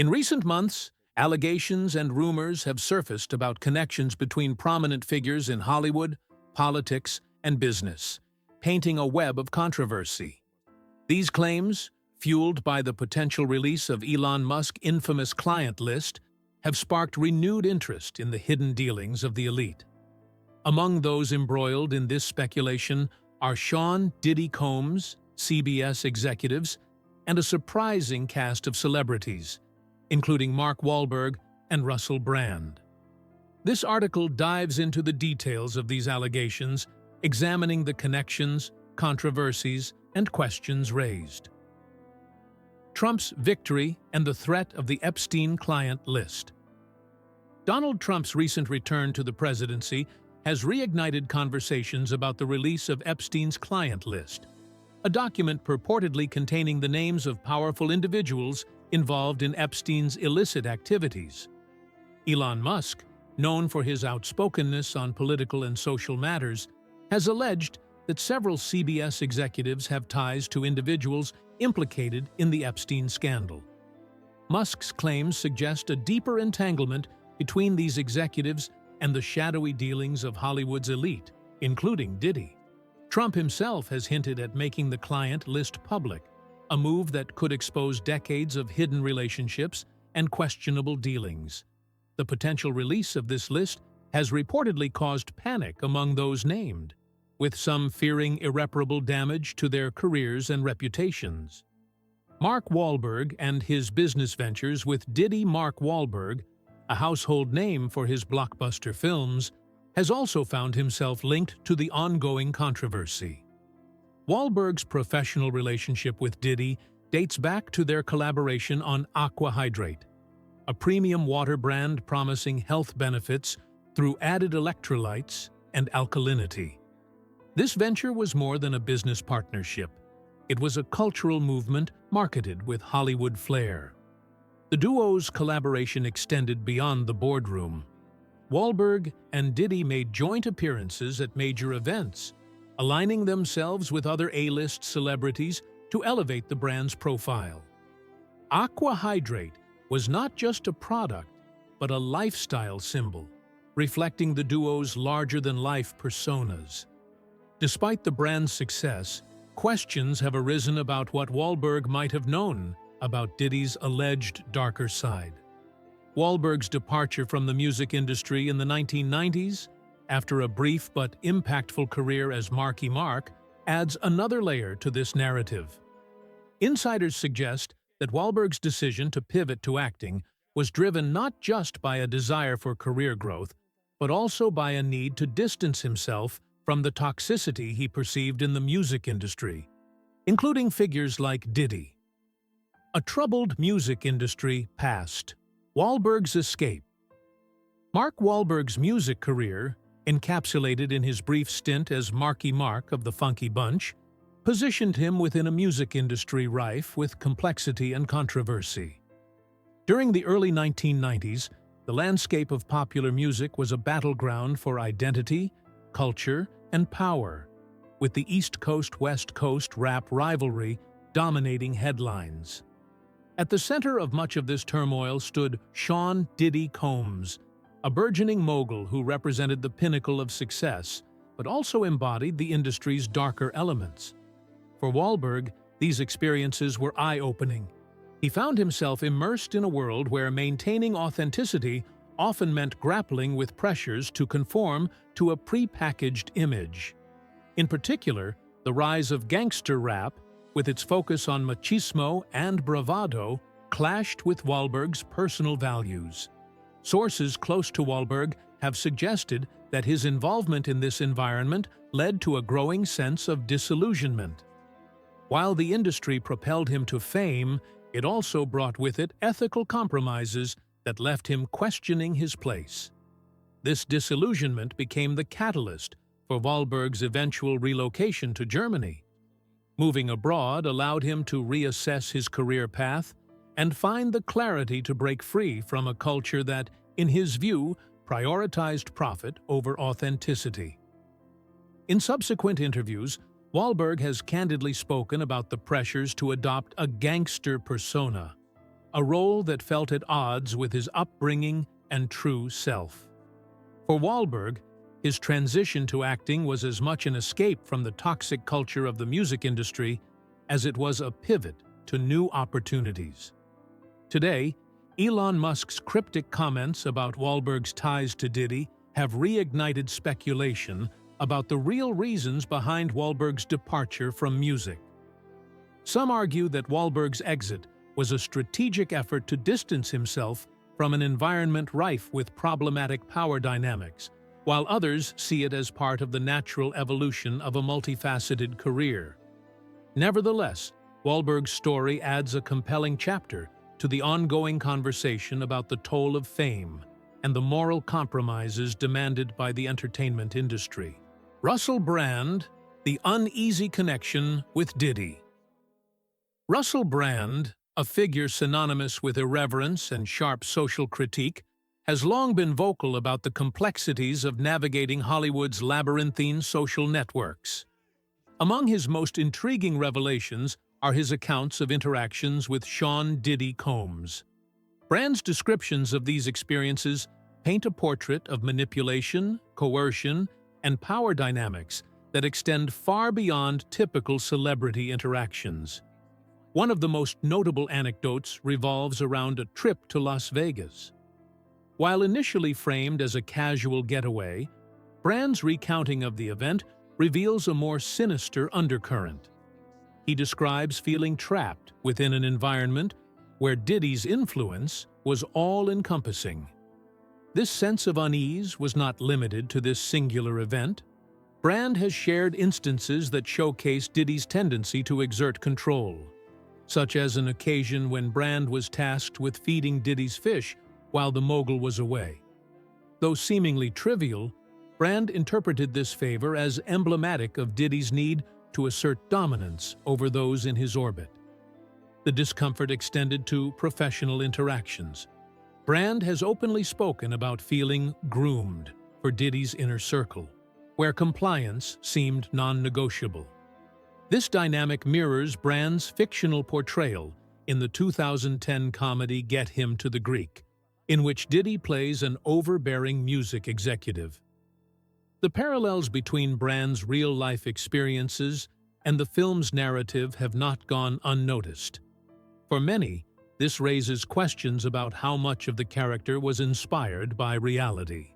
In recent months, allegations and rumors have surfaced about connections between prominent figures in Hollywood, politics, and business, painting a web of controversy. These claims, fueled by the potential release of Elon Musk's infamous client list, have sparked renewed interest in the hidden dealings of the elite. Among those embroiled in this speculation are Sean "Diddy" Combs, CBS executives, and a surprising cast of celebrities, including Mark Wahlberg and Russell Brand. This article dives into the details of these allegations, examining the connections, controversies, and questions raised. Trump's victory and the threat of the Epstein client list. Donald Trump's recent return to the presidency has reignited conversations about the release of Epstein's client list, a document purportedly containing the names of powerful individuals involved in Epstein's illicit activities. Elon Musk, known for his outspokenness on political and social matters, has alleged that several CBS executives have ties to individuals implicated in the Epstein scandal. Musk's claims suggest a deeper entanglement between these executives and the shadowy dealings of Hollywood's elite, including Diddy. Trump himself has hinted at making the client list public, a move that could expose decades of hidden relationships and questionable dealings. The potential release of this list has reportedly caused panic among those named, with some fearing irreparable damage to their careers and reputations. Mark Wahlberg and his business ventures with Diddy. Mark Wahlberg, a household name for his blockbuster films, has also found himself linked to the ongoing controversy. Wahlberg's professional relationship with Diddy dates back to their collaboration on Aqua Hydrate, a premium water brand promising health benefits through added electrolytes and alkalinity. This venture was more than a business partnership. It was a cultural movement marketed with Hollywood flair. The duo's collaboration extended beyond the boardroom. Wahlberg and Diddy made joint appearances at major events, aligning themselves with other A-list celebrities to elevate the brand's profile. Aqua Hydrate was not just a product, but a lifestyle symbol, reflecting the duo's larger-than-life personas. Despite the brand's success, questions have arisen about what Wahlberg might have known about Diddy's alleged darker side. Wahlberg's departure from the music industry in the 1990s, after a brief but impactful career as Marky Mark, adds another layer to this narrative. Insiders suggest that Wahlberg's decision to pivot to acting was driven not just by a desire for career growth, but also by a need to distance himself from the toxicity he perceived in the music industry, including figures like Diddy. A troubled music industry past. Wahlberg's escape. Mark Wahlberg's music career, encapsulated in his brief stint as Marky Mark of the Funky Bunch, positioned him within a music industry rife with complexity and controversy. During the early 1990s, the landscape of popular music was a battleground for identity, culture, and power, with the East Coast-West Coast rap rivalry dominating headlines. At the center of much of this turmoil stood Sean "Diddy" Combs, a burgeoning mogul who represented the pinnacle of success, but also embodied the industry's darker elements. For Wahlberg, these experiences were eye-opening. He found himself immersed in a world where maintaining authenticity often meant grappling with pressures to conform to a pre-packaged image. In particular, the rise of gangster rap, with its focus on machismo and bravado, clashed with Wahlberg's personal values. Sources close to Wahlberg have suggested that his involvement in this environment led to a growing sense of disillusionment. While the industry propelled him to fame, it also brought with it ethical compromises that left him questioning his place. This disillusionment became the catalyst for Wahlberg's eventual relocation to Germany. Moving abroad allowed him to reassess his career path and find the clarity to break free from a culture that, in his view, prioritized profit over authenticity. In subsequent interviews, Wahlberg has candidly spoken about the pressures to adopt a gangster persona. a role that felt at odds with his upbringing and true self. For Wahlberg, his transition to acting was as much an escape from the toxic culture of the music industry as it was a pivot to new opportunities. Today, Elon Musk's cryptic comments about Wahlberg's ties to Diddy have reignited speculation about the real reasons behind Wahlberg's departure from music. Some argue that Wahlberg's exit was a strategic effort to distance himself from an environment rife with problematic power dynamics, while others see it as part of the natural evolution of a multifaceted career. Nevertheless, Wahlberg's story adds a compelling chapter to the ongoing conversation about the toll of fame and the moral compromises demanded by the entertainment industry. Russell Brand, the uneasy connection with Diddy. Russell Brand, a figure synonymous with irreverence and sharp social critique, has long been vocal about the complexities of navigating Hollywood's labyrinthine social networks. Among his most intriguing revelations are his accounts of interactions with Sean Diddy Combs. Brand's descriptions of these experiences paint a portrait of manipulation, coercion, and power dynamics that extend far beyond typical celebrity interactions. One of the most notable anecdotes revolves around a trip to Las Vegas. While initially framed as a casual getaway, Brand's recounting of the event reveals a more sinister undercurrent. He describes feeling trapped within an environment where Diddy's influence was all-encompassing. This sense of unease was not limited to this singular event. Brand has shared instances that showcase Diddy's tendency to exert control, such as an occasion when Brand was tasked with feeding Diddy's fish while the mogul was away. Though seemingly trivial, Brand interpreted this favor as emblematic of Diddy's need to assert dominance over those in his orbit. The discomfort extended to professional interactions. Brand has openly spoken about feeling groomed for Diddy's inner circle, where compliance seemed non-negotiable. This dynamic mirrors Brand's fictional portrayal in the 2010 comedy Get Him to the Greek, in which Diddy plays an overbearing music executive. The parallels between Brand's real-life experiences and the film's narrative have not gone unnoticed. For many, this raises questions about how much of the character was inspired by reality.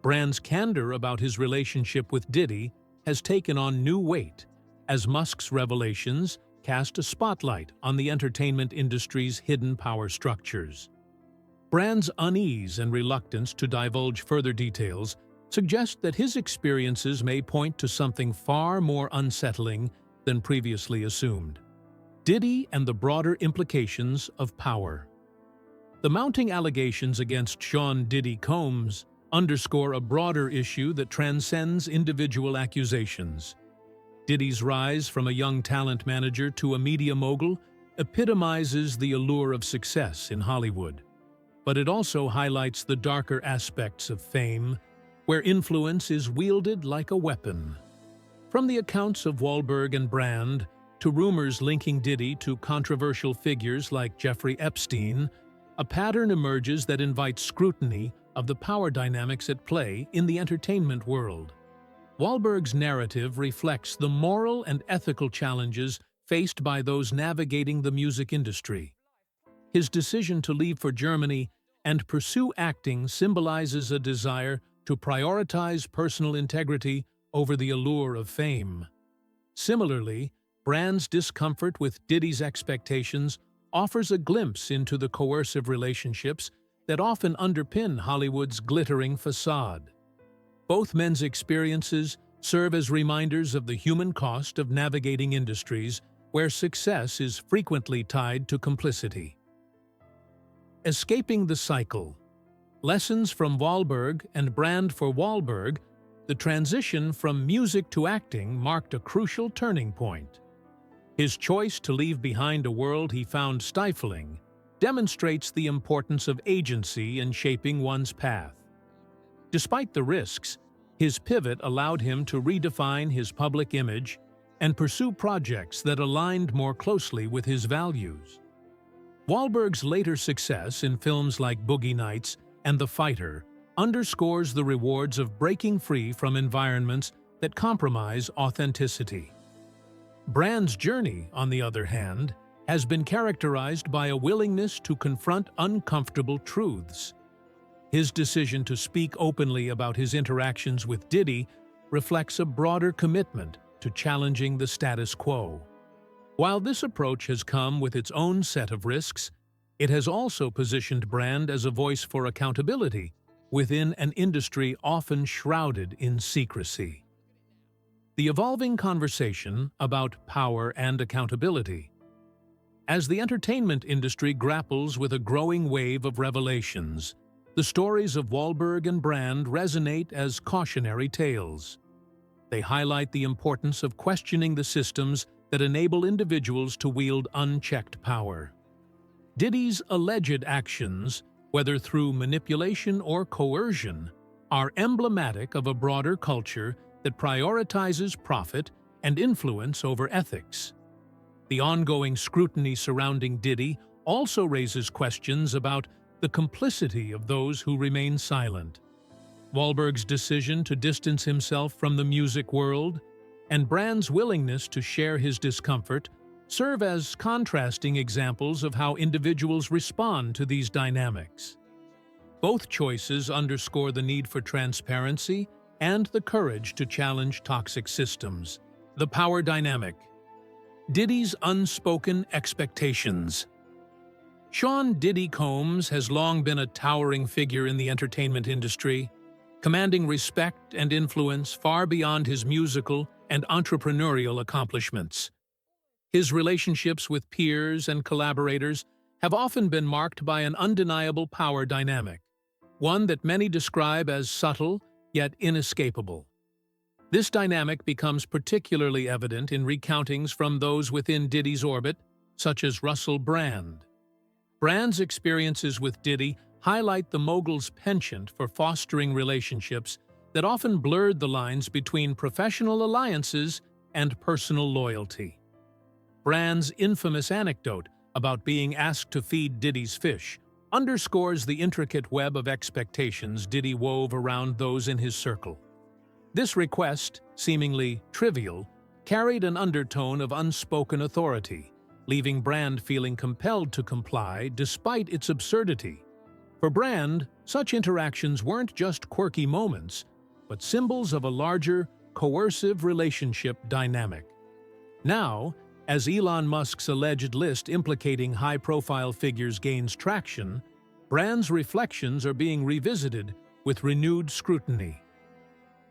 Brand's candor about his relationship with Diddy has taken on new weight, as Musk's revelations cast a spotlight on the entertainment industry's hidden power structures. Brand's unease and reluctance to divulge further details suggest that his experiences may point to something far more unsettling than previously assumed: Diddy and the broader implications of power. The mounting allegations against Sean Diddy Combs underscore a broader issue that transcends individual accusations. Diddy's rise from a young talent manager to a media mogul epitomizes the allure of success in Hollywood. But it also highlights the darker aspects of fame, where influence is wielded like a weapon. From the accounts of Wahlberg and Brand to rumors linking Diddy to controversial figures like Jeffrey Epstein, a pattern emerges that invites scrutiny of the power dynamics at play in the entertainment world. Wahlberg's narrative reflects the moral and ethical challenges faced by those navigating the music industry. His decision to leave for Germany and pursue acting symbolizes a desire to prioritize personal integrity over the allure of fame. Similarly, Brand's discomfort with Diddy's expectations offers a glimpse into the coercive relationships that often underpin Hollywood's glittering facade. Both men's experiences serve as reminders of the human cost of navigating industries where success is frequently tied to complicity. Escaping the cycle. Lessons from Wahlberg and Brand. For Wahlberg, the transition from music to acting marked a crucial turning point. His choice to leave behind a world he found stifling demonstrates the importance of agency in shaping one's path. Despite the risks, his pivot allowed him to redefine his public image and pursue projects that aligned more closely with his values. Wahlberg's later success in films like Boogie Nights and The Fighter underscores the rewards of breaking free from environments that compromise authenticity. Brand's journey, on the other hand, has been characterized by a willingness to confront uncomfortable truths. His decision to speak openly about his interactions with Diddy reflects a broader commitment to challenging the status quo. While this approach has come with its own set of risks, it has also positioned Brand as a voice for accountability within an industry often shrouded in secrecy. The evolving conversation about power and accountability. As the entertainment industry grapples with a growing wave of revelations, the stories of Wahlberg and Brand resonate as cautionary tales. They highlight the importance of questioning the systems that enable individuals to wield unchecked power. Diddy's alleged actions, whether through manipulation or coercion, are emblematic of a broader culture that prioritizes profit and influence over ethics. The ongoing scrutiny surrounding Diddy also raises questions about the complicity of those who remain silent. Wahlberg's decision to distance himself from the music world and Brand's willingness to share his discomfort serve as contrasting examples of how individuals respond to these dynamics. Both choices underscore the need for transparency and the courage to challenge toxic systems. The power dynamic. Diddy's unspoken expectations. Sean "Diddy" Combs has long been a towering figure in the entertainment industry, commanding respect and influence far beyond his musical and entrepreneurial accomplishments. His relationships with peers and collaborators have often been marked by an undeniable power dynamic, one that many describe as subtle yet inescapable. This dynamic becomes particularly evident in recountings from those within Diddy's orbit, such as Russell Brand. Brand's experiences with Diddy highlight the mogul's penchant for fostering relationships that often blurred the lines between professional alliances and personal loyalty. Brand's infamous anecdote about being asked to feed Diddy's fish underscores the intricate web of expectations Diddy wove around those in his circle. This request, seemingly trivial, carried an undertone of unspoken authority, leaving Brand feeling compelled to comply despite its absurdity. For Brand, such interactions weren't just quirky moments, but symbols of a larger, coercive relationship dynamic. Now, as Elon Musk's alleged list implicating high-profile figures gains traction, Brand's reflections are being revisited with renewed scrutiny.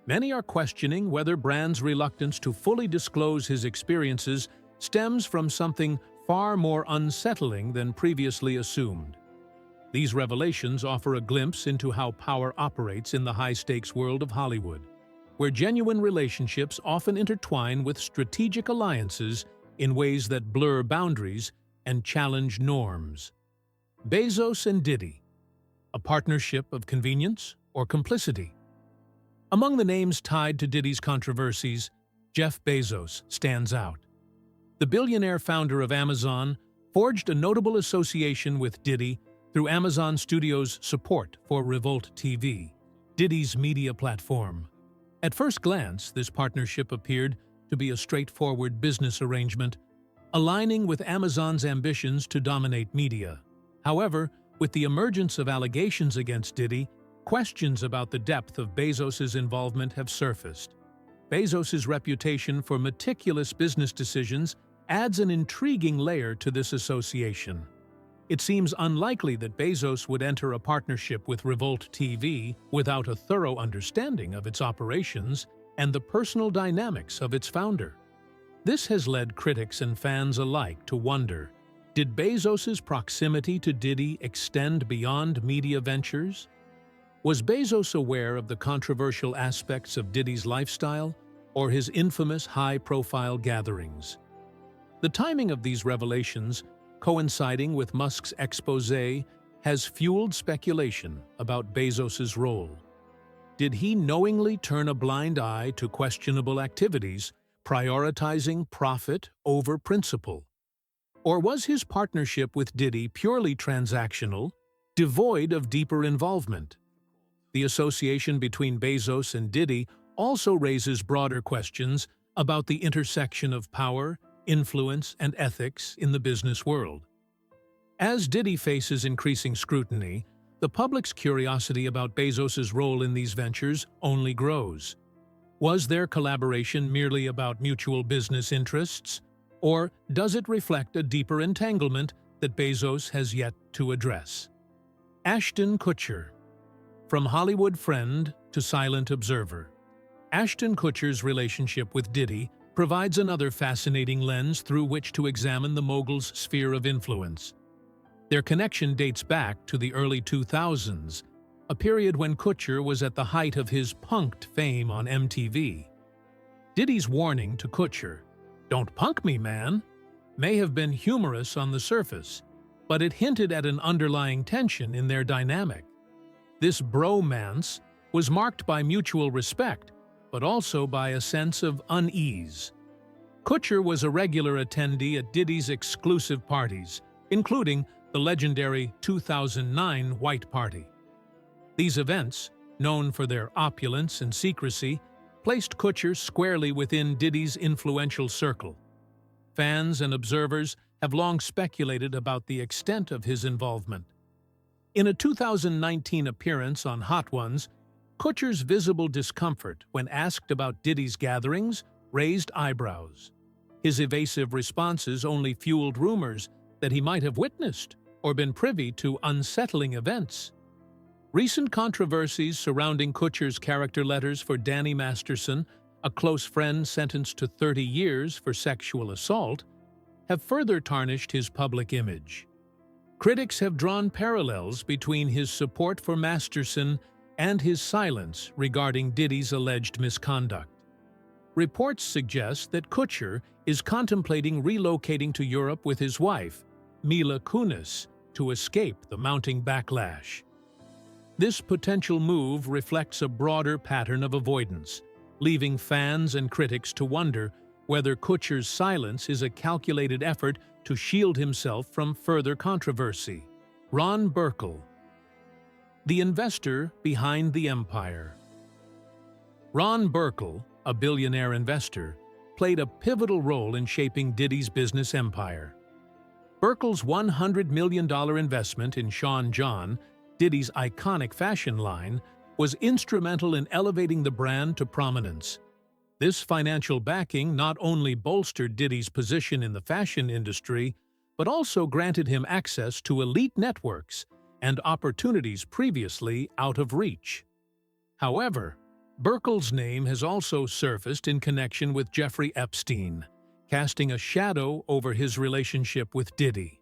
Many are questioning whether Brand's reluctance to fully disclose his experiences stems from something far more unsettling than previously assumed. These revelations offer a glimpse into how power operates in the high-stakes world of Hollywood, where genuine relationships often intertwine with strategic alliances in ways that blur boundaries and challenge norms. Bezos and Diddy, a partnership of convenience or complicity? Among the names tied to Diddy's controversies, Jeff Bezos stands out. The billionaire founder of Amazon forged a notable association with Diddy through Amazon Studios' support for Revolt TV, Diddy's media platform. At first glance, this partnership appeared to be a straightforward business arrangement, aligning with Amazon's ambitions to dominate media. However, with the emergence of allegations against Diddy, questions about the depth of Bezos' involvement have surfaced. Bezos' reputation for meticulous business decisions adds an intriguing layer to this association. It seems unlikely that Bezos would enter a partnership with Revolt TV without a thorough understanding of its operations and the personal dynamics of its founder. This has led critics and fans alike to wonder, did Bezos' proximity to Diddy extend beyond media ventures? Was Bezos aware of the controversial aspects of Diddy's lifestyle or his infamous high-profile gatherings? The timing of these revelations, coinciding with Musk's exposé, has fueled speculation about Bezos' role. Did he knowingly turn a blind eye to questionable activities, prioritizing profit over principle? Or was his partnership with Diddy purely transactional, devoid of deeper involvement? The association between Bezos and Diddy also raises broader questions about the intersection of power, influence, and ethics in the business world. As Diddy faces increasing scrutiny, the public's curiosity about Bezos's role in these ventures only grows. Was their collaboration merely about mutual business interests, or does it reflect a deeper entanglement that Bezos has yet to address? Ashton Kutcher. From Hollywood friend to silent observer, Ashton Kutcher's relationship with Diddy provides another fascinating lens through which to examine the mogul's sphere of influence. Their connection dates back to the early 2000s, a period when Kutcher was at the height of his punked fame on MTV. Diddy's warning to Kutcher, "Don't punk me, man," may have been humorous on the surface, but it hinted at an underlying tension in their dynamic. This bromance was marked by mutual respect, but also by a sense of unease. Kutcher was a regular attendee at Diddy's exclusive parties, including the legendary 2009 White Party. These events, known for their opulence and secrecy, placed Kutcher squarely within Diddy's influential circle. Fans and observers have long speculated about the extent of his involvement. In a 2019 appearance on Hot Ones, Kutcher's visible discomfort when asked about Diddy's gatherings raised eyebrows. His evasive responses only fueled rumors that he might have witnessed or been privy to unsettling events. Recent controversies surrounding Kutcher's character letters for Danny Masterson, a close friend sentenced to 30 years for sexual assault, have further tarnished his public image. Critics have drawn parallels between his support for Masterson and his silence regarding Diddy's alleged misconduct. Reports suggest that Kutcher is contemplating relocating to Europe with his wife, Mila Kunis, to escape the mounting backlash. This potential move reflects a broader pattern of avoidance, leaving fans and critics to wonder whether Kutcher's silence is a calculated effort to shield himself from further controversy. Ron Burkle, the investor behind the empire. Ron Burkle, a billionaire investor, played a pivotal role in shaping Diddy's business empire. Burkle's $100 million investment in Sean John, Diddy's iconic fashion line, was instrumental in elevating the brand to prominence. This financial backing not only bolstered Diddy's position in the fashion industry, but also granted him access to elite networks and opportunities previously out of reach. However, Burkle's name has also surfaced in connection with Jeffrey Epstein, casting a shadow over his relationship with Diddy.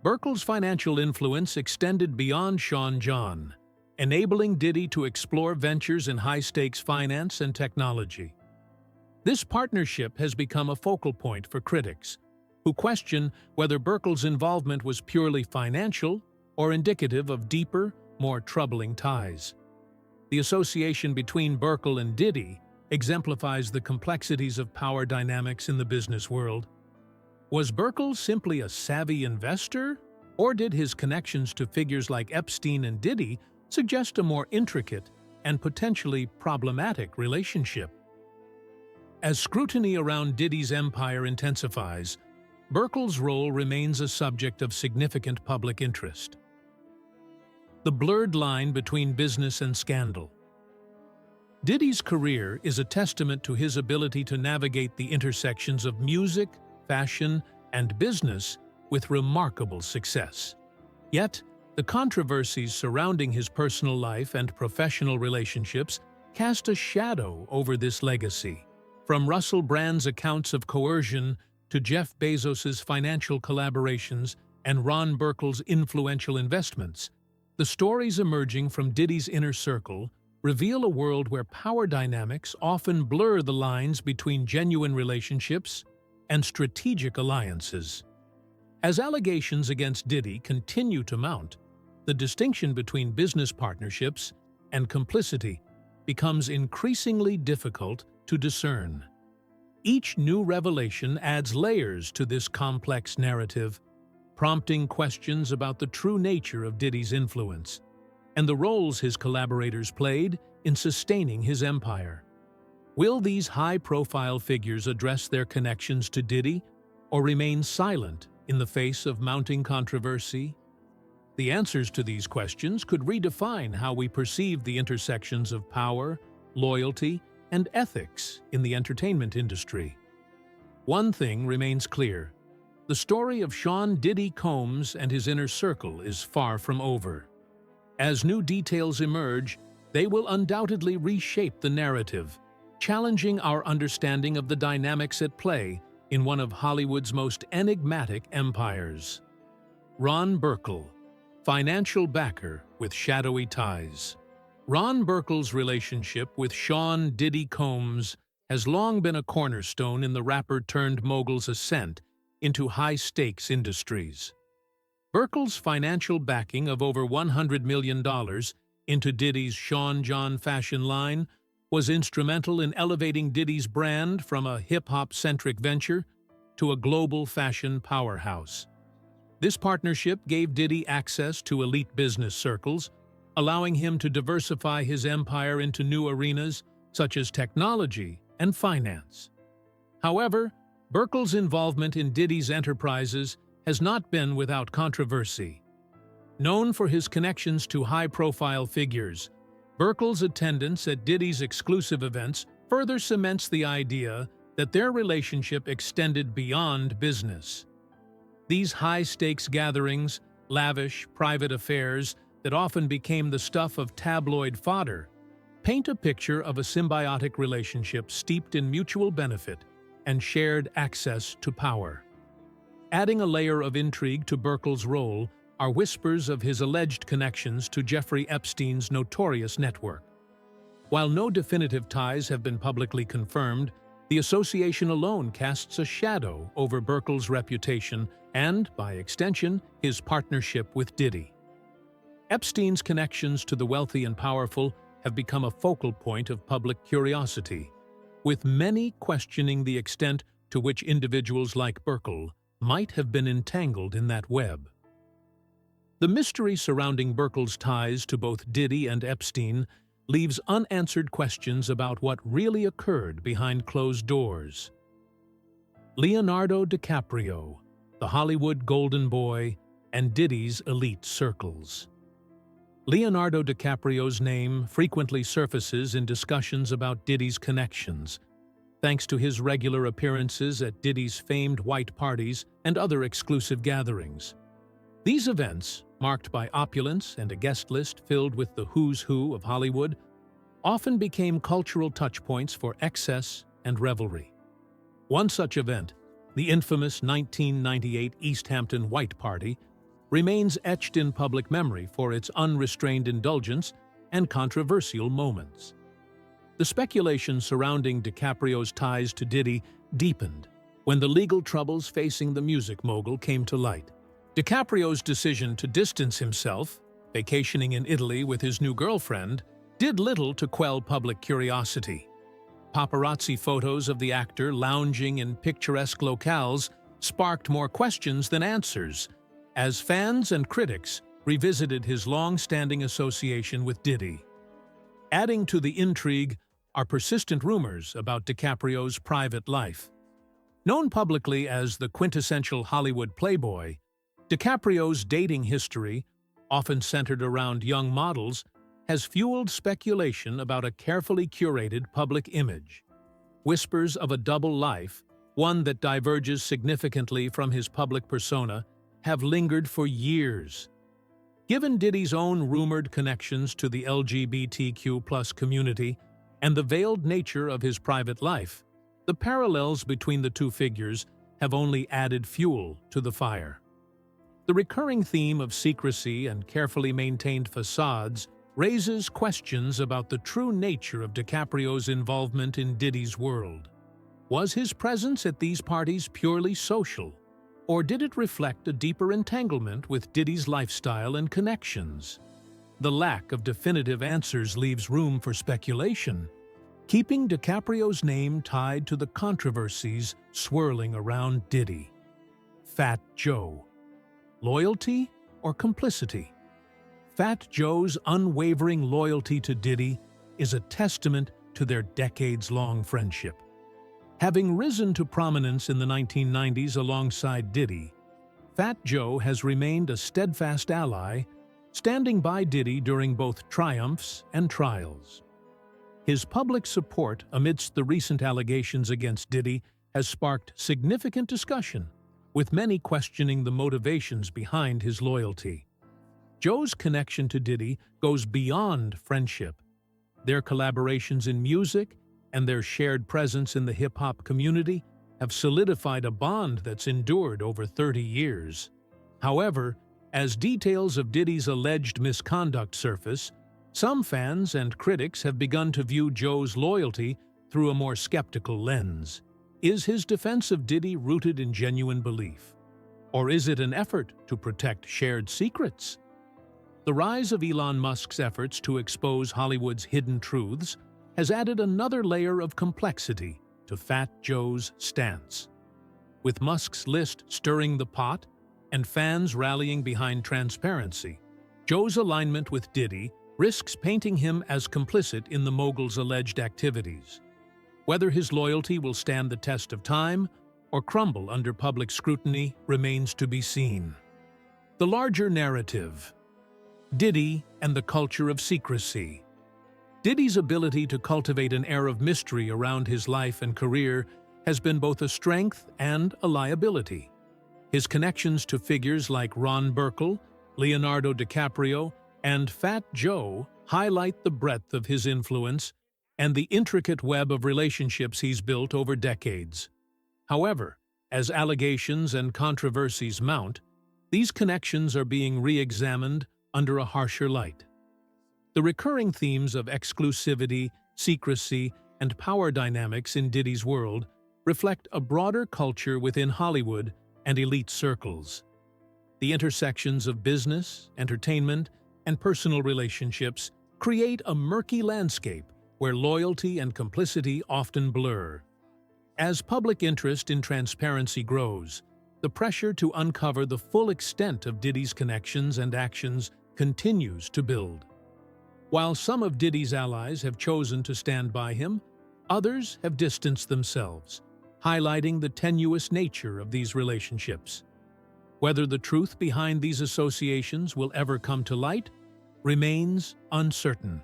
Burkle's financial influence extended beyond Sean John, enabling Diddy to explore ventures in high-stakes finance and technology. This partnership has become a focal point for critics, who question whether Burkle's involvement was purely financial or indicative of deeper, more troubling ties. The association between Burkle and Diddy exemplifies the complexities of power dynamics in the business world. Was Burkle simply a savvy investor, or did his connections to figures like Epstein and Diddy suggest a more intricate and potentially problematic relationship? As scrutiny around Diddy's empire intensifies, Burkle's role remains a subject of significant public interest. The blurred line between business and scandal. Diddy's career is a testament to his ability to navigate the intersections of music, fashion, and business with remarkable success. Yet, the controversies surrounding his personal life and professional relationships cast a shadow over this legacy. From Russell Brand's accounts of coercion to Jeff Bezos's financial collaborations and Ron Burkle's influential investments, the stories emerging from Diddy's inner circle reveal a world where power dynamics often blur the lines between genuine relationships and strategic alliances. As allegations against Diddy continue to mount, the distinction between business partnerships and complicity becomes increasingly difficult to discern. Each new revelation adds layers to this complex narrative, prompting questions about the true nature of Diddy's influence and the roles his collaborators played in sustaining his empire. Will these high-profile figures address their connections to Diddy or remain silent in the face of mounting controversy? The answers to these questions could redefine how we perceive the intersections of power, loyalty, and ethics in the entertainment industry. One thing remains clear: the story of Sean "Diddy" Combs and his inner circle is far from over. As new details emerge, they will undoubtedly reshape the narrative, challenging our understanding of the dynamics at play in one of Hollywood's most enigmatic empires. Ron Burkle, financial backer with shadowy ties. Ron Burkle's relationship with Sean "Diddy" Combs has long been a cornerstone in the rapper-turned-mogul's ascent into high-stakes industries. Burkle's financial backing of over $100 million into Diddy's Sean John fashion line was instrumental in elevating Diddy's brand from a hip-hop-centric venture to a global fashion powerhouse. This partnership gave Diddy access to elite business circles, allowing him to diversify his empire into new arenas such as technology and finance. However, Burkle's involvement in Diddy's enterprises has not been without controversy. Known for his connections to high-profile figures, Burkle's attendance at Diddy's exclusive events further cements the idea that their relationship extended beyond business. These high-stakes gatherings, lavish, private affairs that often became the stuff of tabloid fodder, paint a picture of a symbiotic relationship steeped in mutual benefit and shared access to power. Adding a layer of intrigue to Burkle's role are whispers of his alleged connections to Jeffrey Epstein's notorious network. While no definitive ties have been publicly confirmed, the association alone casts a shadow over Burkle's reputation and, by extension, his partnership with Diddy. Epstein's connections to the wealthy and powerful have become a focal point of public curiosity, with many questioning the extent to which individuals like Burkle might have been entangled in that web. The mystery surrounding Burkle's ties to both Diddy and Epstein leaves unanswered questions about what really occurred behind closed doors. Leonardo DiCaprio, the Hollywood golden boy, and Diddy's elite circles. Leonardo DiCaprio's name frequently surfaces in discussions about Diddy's connections, thanks to his regular appearances at Diddy's famed white parties and other exclusive gatherings. These events, marked by opulence and a guest list filled with the who's who of Hollywood, often became cultural touchpoints for excess and revelry. One such event, the infamous 1998 East Hampton White Party, remains etched in public memory for its unrestrained indulgence and controversial moments. The speculation surrounding DiCaprio's ties to Diddy deepened when the legal troubles facing the music mogul came to light. DiCaprio's decision to distance himself, vacationing in Italy with his new girlfriend, did little to quell public curiosity. Paparazzi photos of the actor lounging in picturesque locales sparked more questions than answers, as fans and critics revisited his long-standing association with Diddy. Adding to the intrigue are persistent rumors about DiCaprio's private life. Known publicly as the quintessential Hollywood playboy, DiCaprio's dating history, often centered around young models, has fueled speculation about a carefully curated public image. Whispers of a double life, one that diverges significantly from his public persona, have lingered for years. Given Diddy's own rumored connections to the LGBTQ+ community and the veiled nature of his private life, the parallels between the two figures have only added fuel to the fire. The recurring theme of secrecy and carefully maintained facades raises questions about the true nature of DiCaprio's involvement in Diddy's world. Was his presence at these parties purely social, or did it reflect a deeper entanglement with Diddy's lifestyle and connections? The lack of definitive answers leaves room for speculation. keeping DiCaprio's name tied to the controversies swirling around Diddy. Fat Joe. Loyalty or complicity? Fat Joe's unwavering loyalty to Diddy is a testament to their decades-long friendship. Having risen to prominence in the 1990s alongside Diddy, Fat Joe has remained a steadfast ally, standing by Diddy during both triumphs and trials. His public support amidst the recent allegations against Diddy has sparked significant discussion, with many questioning the motivations behind his loyalty. Joe's connection to Diddy goes beyond friendship. Their collaborations in music and their shared presence in the hip-hop community have solidified a bond that's endured over 30 years. However, as details of Diddy's alleged misconduct surface, some fans and critics have begun to view Joe's loyalty through a more skeptical lens. Is his defense of Diddy rooted in genuine belief? Or is it an effort to protect shared secrets? The rise of Elon Musk's efforts to expose Hollywood's hidden truths has added another layer of complexity to Fat Joe's stance. With Musk's list stirring the pot and fans rallying behind transparency, Joe's alignment with Diddy risks painting him as complicit in the mogul's alleged activities. Whether his loyalty will stand the test of time or crumble under public scrutiny remains to be seen. The larger narrative: Diddy and the culture of secrecy. Diddy's ability to cultivate an air of mystery around his life and career has been both a strength and a liability. His connections to figures like Ron Burkle, Leonardo DiCaprio, and Fat Joe highlight the breadth of his influence and the intricate web of relationships he's built over decades. However, as allegations and controversies mount, these connections are being re-examined under a harsher light. The recurring themes of exclusivity, secrecy, and power dynamics in Diddy's world reflect a broader culture within Hollywood and elite circles. The intersections of business, entertainment, and personal relationships create a murky landscape where loyalty and complicity often blur. As public interest in transparency grows, the pressure to uncover the full extent of Diddy's connections and actions continues to build. While some of Diddy's allies have chosen to stand by him, others have distanced themselves, highlighting the tenuous nature of these relationships. Whether the truth behind these associations will ever come to light remains uncertain.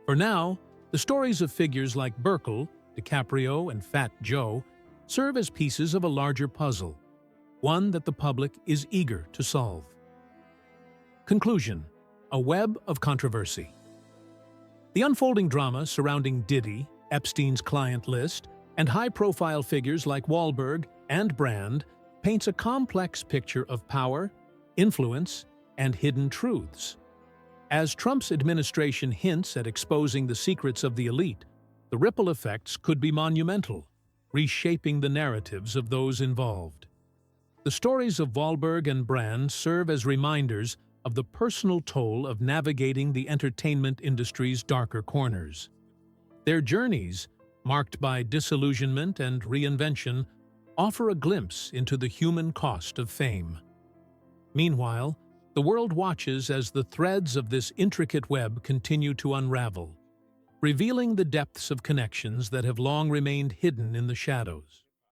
For now, the stories of figures like Burkle, DiCaprio, and Fat Joe serve as pieces of a larger puzzle, one that the public is eager to solve. Conclusion: a web of controversy. The unfolding drama surrounding Diddy, Epstein's client list, and high-profile figures like Wahlberg and Brand paints a complex picture of power, influence, and hidden truths. As Trump's administration hints at exposing the secrets of the elite, the ripple effects could be monumental, reshaping the narratives of those involved. The stories of Wahlberg and Brand serve as reminders of the personal toll of navigating the entertainment industry's darker corners. Their journeys, marked by disillusionment and reinvention, offer a glimpse into the human cost of fame. Meanwhile, the world watches as the threads of this intricate web continue to unravel, revealing the depths of connections that have long remained hidden in the shadows.